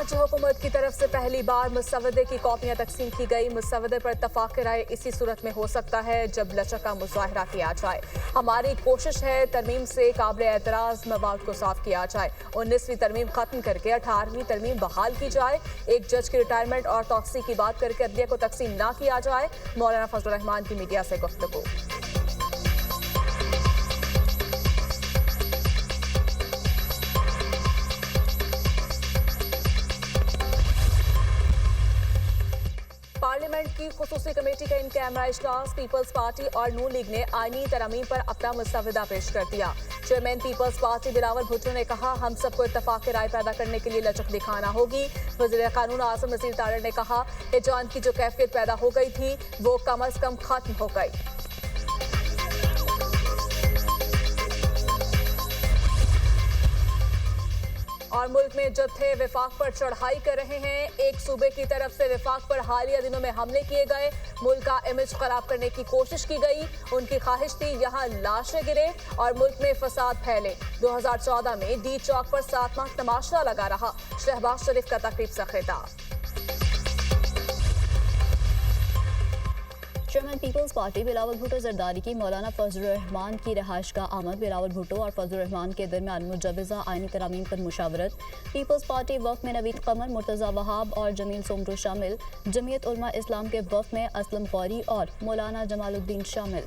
मार्च हुकूमत की तरफ से पहली बार मुसवदे की कॉपियां तकसीम की गई। मुसवदे पर इत्तफाक राय इसी सूरत में हो सकता है जब लचक का मुजाहरा किया जाए। हमारी कोशिश है तरमीम से काबिल एतराज मवाद को साफ किया जाए। 19वीं तरमीम खत्म करके 18वीं तरमीम बहाल की जाए। एक जज की रिटायरमेंट और तौसी की बात करके अदलिया को तकसीम ना किया जाए। मौलाना फजलुर रहमान की मीडिया से गुफ्तगू। पार्लियामेंट की खुसूसी कमेटी का इन कैमरा इजलास। पीपल्स पार्टी और नून लीग ने आईनी तरमीम पर अपना मुसवदा पेश कर दिया। चेयरमैन पीपल्स पार्टी बिलावल भुट्टो ने कहा, हम सबको इत्तफाक राय पैदा करने के लिए लचक दिखाना होगी। वज़ीर कानून आज़म नसीर तारड़ ने कहा, हिजान की जो कैफियत पैदा हो गई थी वो कम अज कम खत्म हो गई। और मुल्क में जत्थे विफाक पर चढ़ाई कर रहे हैं। एक सूबे की तरफ से विफाक पर हालिया दिनों में हमले किए गए। मुल्क का इमेज खराब करने की कोशिश की गई। उनकी ख्वाहिश थी यहाँ लाशें गिरे और मुल्क में फसाद फैले। 2014 में डी चौक पर 7 माह तमाशा लगा रहा। शहबाज शरीफ का तकरीब से खिताब। चेयरमैन पीपल्स पार्टी बिलावल भुट्टो जरदारी की मौलाना फजलुर रहमान की रिहाइश का आमद। बिलावल भुट्टो और फजलुर रहमान के दरमियान मुजव्वज़ा आईनी तरामीम पर मुशावरत। पीपल्स पार्टी वफ़ में नवीद कमर, मुर्तज़ा वहाब और जमील सोमरू शामिल। जमीयत उलमा इस्लाम के वफ़ में असलम गौरी और मौलाना जमालुद्दीन शामिल।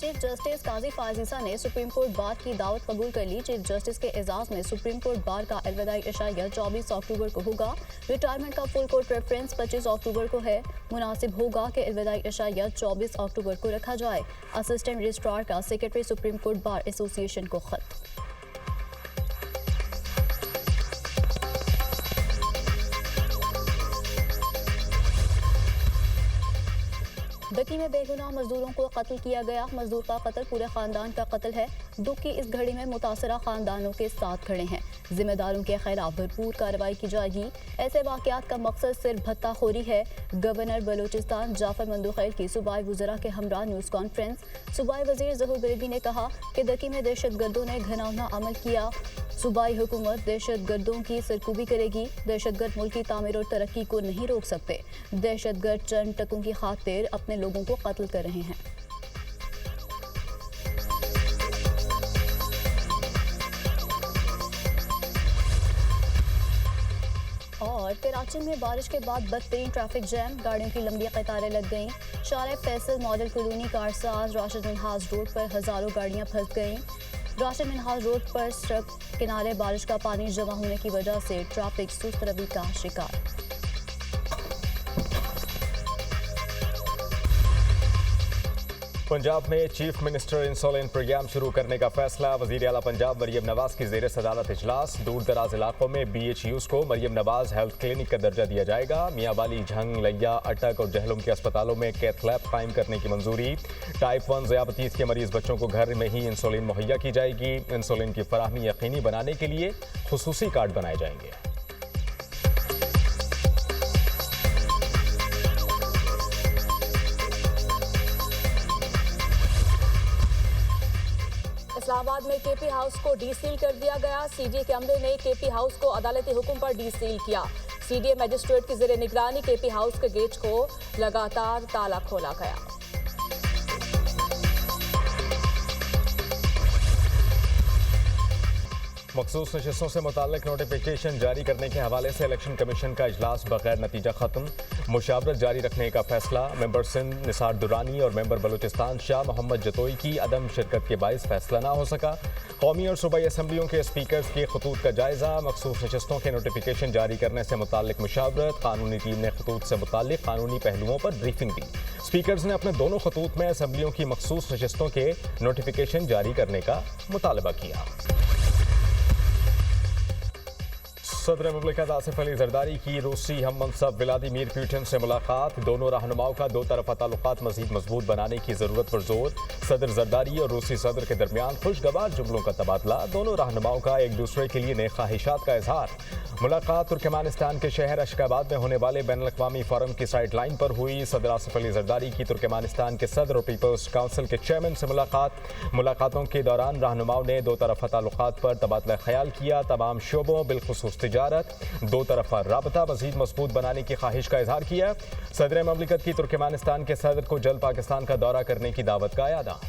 चीफ जस्टिस काजी फाजीसा ने सुप्रीम कोर्ट बार की दावत कबूल कर ली। चीफ जस्टिस के एजाज में सुप्रीम कोर्ट बार का अलविदाई इशाया 24 अक्टूबर को होगा। रिटायरमेंट का फुल कोर्ट रेफरेंस 25 अक्टूबर को है। मुनासिब होगा कि अलविदाई इशाया 24 अक्टूबर को रखा जाए। असिस्टेंट रजिस्ट्रार का secretary supreme court bar association को खत। दकी में बेगुनाह मजदूरों को कत्ल किया गया। मजदूर का कत्ल पूरे खानदान का कत्ल है। दुख की इस घड़ी में मुतासरा खानदानों के साथ खड़े हैं। जिम्मेदारों के खिलाफ भरपूर कार्रवाई की जाएगी। ऐसे वाकयात का मकसद सिर्फ भत्ताखोरी है। गवर्नर बलूचिस्तान जाफर मंदुखैल की सूबाई वज़रा के हमरा न्यूज़ कॉन्फ्रेंस। सूबाई वज़ीर ज़हूर बरेदी ने कहा कि दकी में दहशत गर्दों ने घिनौना अमल किया। सूबाई हुकूमत दहशत गर्दों की सरकूबी करेगी। दहशत गर्द मुल्क की तामीर और तरक्की को नहीं रोक सकते। दहशत गर्द चंद टकों की खातिर अपने लोगों को कत्ल कर रहे हैं। और कराची में बारिश के बाद बदतरीन ट्रैफिक जैम, गाड़ियों की लंबी कतारें लग गईं। शारे Faisal model colony Karsaz Rashid Minhaj road पर हजारों गाड़ियां फंस गईं। राशिद मिनहाज रोड पर सड़क किनारे बारिश का पानी जमा होने की वजह से ट्रैफिक सुस्त रवि का शिकार। पंजाब में चीफ मिनिस्टर इंसोलिन प्रोग्राम शुरू करने का फैसला। वज़ीर आला पंजाब मरियम नवाज की ज़ेर सदारत इजलास। दूर दराज इलाकों में BHUs को मरियम नवाज हेल्थ क्लिनिक का दर्जा दिया जाएगा। मियाँ वाली, झंग, लैया, अटक और जहलुम के अस्पतालों में कैथ लैब कायम करने की मंजूरी। टाइप 1 ज़ियाबतीस के मरीज बच्चों को घर में ही इंसोलिन मुहैया की जाएगी। इंसोलिन की फराहमी यकीनी बनाने के लिए खुसूसी कार्ड बनाए जाएंगे। इस्लामाबाद में KP हाउस को डीसील कर दिया गया। CDA के अमले ने KP हाउस को अदालती हुक्म पर डीसील किया। CDA मजिस्ट्रेट की ज़ेरे निगरानी KP हाउस के गेट को लगातार ताला खोला गया। मखसूस नशिस्तों से मुताल्लिक नोटिफिकेशन जारी करने के हवाले से इलेक्शन कमीशन का इजलास बगैर नतीजा खत्म। मुशावरत जारी रखने का फैसला। मेंबर सिंध निसार दुरानी और मेंबर बलूचिस्तान शाह मोहम्मद जतोई की अदम शिरकत के बाइस फैसला ना हो सका। कौमी और सूबाई असम्बलियों के स्पीकर्स के खतूत का जायजा। मखसूस नशिस्तों के नोटिफिकेशन जारी करने से मुताल्लिक मुशावरत। कानूनी टीम ने खतूत से मुताल्लिक कानूनी पहलुओं पर ब्रीफिंग दी। स्पीकर्स ने अपने दोनों खतूत में असम्बलियों की मखसूस नशिस्तों के नोटिफिकेशन जारी करने का मुतालबा किया। सदर मुमलिकत आसिफ अली जरदारी की रूसी हम मनसब व्लादिमीर पुतिन से मुलाकात। दोनों रहनुमाओं का दो तरफा ताल्लुकात मजीद मजबूत बनाने की जरूरत पर जोर। सदर जरदारी और रूसी सदर के दरमियान खुशगवार जुमलों का तबादला। दोनों रहनुमाओं का एक दूसरे के लिए नेक ख्वाहिशात का इजहार। मुलाकात तुर्कमेनिस्तान के शहर अशकाबाद में होने वाले बैनुल-अक़वामी फोरम की साइड लाइन पर हुई। सदर आसिफ अली जरदारी की तुर्कमेनिस्तान के सदर और पीपल्स काउंसिल के चेयरमैन से मुलाकातों के दौरान रहनुमाओं ने दो तरफा ताल्लुकात पर तबादला ख्याल किया। तमाम शोबों बिलखुसूस तिजारत, दो तरफा राबता मज़ीद मजबूत बनाने की ख्वाहिश का इजहार किया। सदर ममलिकत की तुर्कमेनिस्तान के सदर को जल्द पाकिस्तान का दौरा करने की दावत का यादा।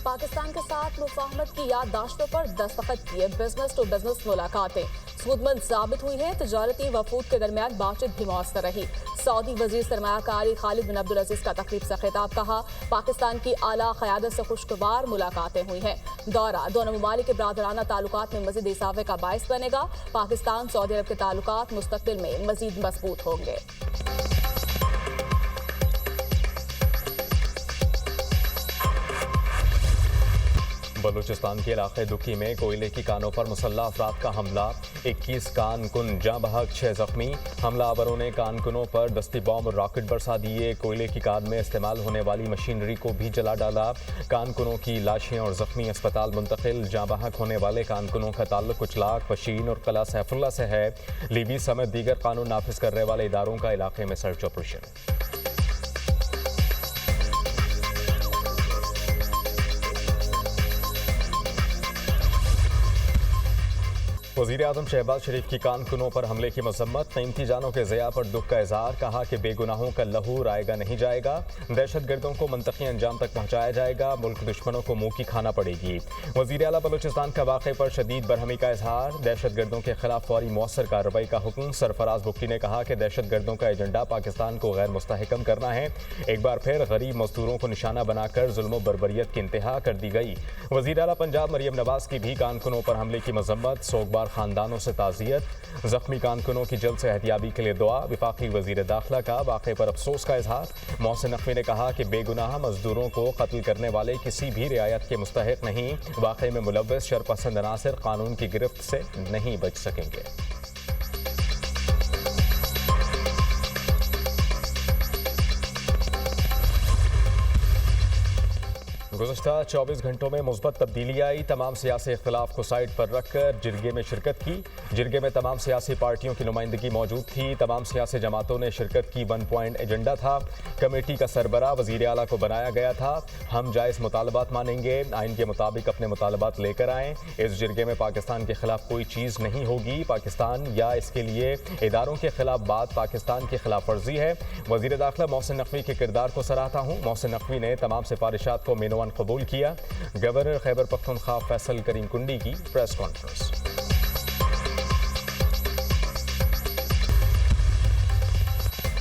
पाकिस्तान के साथ मुफाहमत की याददाश्तों पर दस्तखत किए। बिजनेस टू बिजनेस मुलाकातें सूदमंद साबित हुई हैं। तजारती वफूद के दरमियान बातचीत भी मौसर रही। सऊदी वजीर सरमायाकारी खालिद बिन अब्दुल अजीज का तकरीब से खिताब। कहा, पाकिस्तान की आला क़यादत से खुशगवार मुलाकातें हुई हैं। दौरा दोनों ममालिक के बरादराना ताल्लुकात में मजीद इजाफे का बायस बनेगा। पाकिस्तान सऊदी अरब के ताल्लुकात मुस्तकबिल में मजीद मजबूत होंगे। बलूचिस्तान के इलाके दुकी में कोयले की कानों पर मुसल्लह अफराद का हमला। 21 कानकुन जाँ बहक, 6 जख्मी। हमलावरों ने कानकुनों पर दस्ती बॉम्ब और रॉकेट बरसा दिए। कोयले की कार में इस्तेमाल होने वाली मशीनरी को भी जला डाला। कानकुनों की लाशें और जख्मी अस्पताल मुंतकिल। जाँ बहक होने वाले कानकुनों का ताल्लुक कुचलाक, पशीन और कला सैफुल्ला से है। लीबी समेत दीगर कानून नाफिज करने वाले इदारों का इलाके में सर्च ऑपरेशन। वज़ीर-ए-आज़म शहबाज शरीफ की कानकुनों पर हमले की मजम्मत। कीमती जानों के ज़िया पर दुख का इजहार। कहा कि बेगुनाहों का लहू रायगा नहीं जाएगा। दहशत गर्दों को मंतकी अंजाम तक पहुँचाया जाएगा। मुल्क दुश्मनों को मुँह की खाना पड़ेगी। वज़ीर आला बलूचिस्तान का वाक़े पर शदीद बरहमी का इजहार। दहशत गर्दों के खिलाफ फौरी मौसर कार्रवाई का हुक्म। सरफराज बुक्की ने कहा कि दहशत गर्दों का एजेंडा पाकिस्तान को गैर मुस्तहकम करना है। एक बार फिर गरीब मजदूरों को निशाना बनाकर जुल्म बर्बरियत की इंतहा कर दी गई। वज़ीर आला पंजाब मरियम नवाज की भी कानकुनों पर हमले की मजम्मत। सोगबार खानदानों से ताज़ियत। जख्मी कानकुनों की जल्द से एहतियाबी के लिए दुआ। वफाकी वज़ीर दाखिला का वाक़े पर अफसोस का इजहार। मोहसिन नकवी ने कहा कि बेगुनाह मजदूरों को कत्ल करने वाले किसी भी रियायत के मुस्तहिक नहीं। वाक़े में मुलव्वस शरपसंद अनासिर कानून की गिरफ्त से नहीं बच सकेंगे। गुज़श्ता 24 घंटों में मुस्बत तब्दीली आई। तमाम सियासी इख्तिलाफ को साइड पर रखकर जिरगे में शिरकत की। जिरगे में तमाम सियासी पार्टियों की नुमाइंदगी मौजूद थी। तमाम सियासी जमातों ने शिरकत की। 1 पॉइंट एजेंडा था। कमेटी का सरबराह वज़ीर आला को बनाया गया था। हम जायज़ मुतालबात मानेंगे, आइन के मुताबिक अपने मुतालबात लेकर आएँ। इस जिरगे में पाकिस्तान के खिलाफ कोई चीज़ नहीं होगी। पाकिस्तान या इसके लिए इदारों के खिलाफ बात पाकिस्तान की खिलाफ वर्जी है। वज़ीर दाखिला मोहसिन नकवी के किरदार को सराहता हूँ। मोहसिन नकवी ने तमाम सिफारिशात को मेनोवन कबूल किया। गवर्नर खैबर पख्तूनख्वा फैसल करीम कुंडी की प्रेस कॉन्फ्रेंस।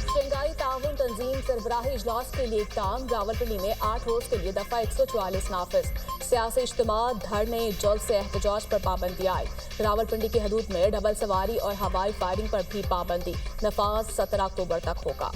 शंघाई ताउन तंजीम सरबराही इजलास के लिए काम। रावलपिंडी में 8 रोज के लिए दफा 144 नाफिज। सियासी इज्तिमा, धरने, जल्द से एहतजाज पर पाबंदी आयद। रावलपिंडी की हदूद में डबल सवारी और हवाई फायरिंग पर भी पाबंदी। नफाज 17 अक्टूबर तक होगा।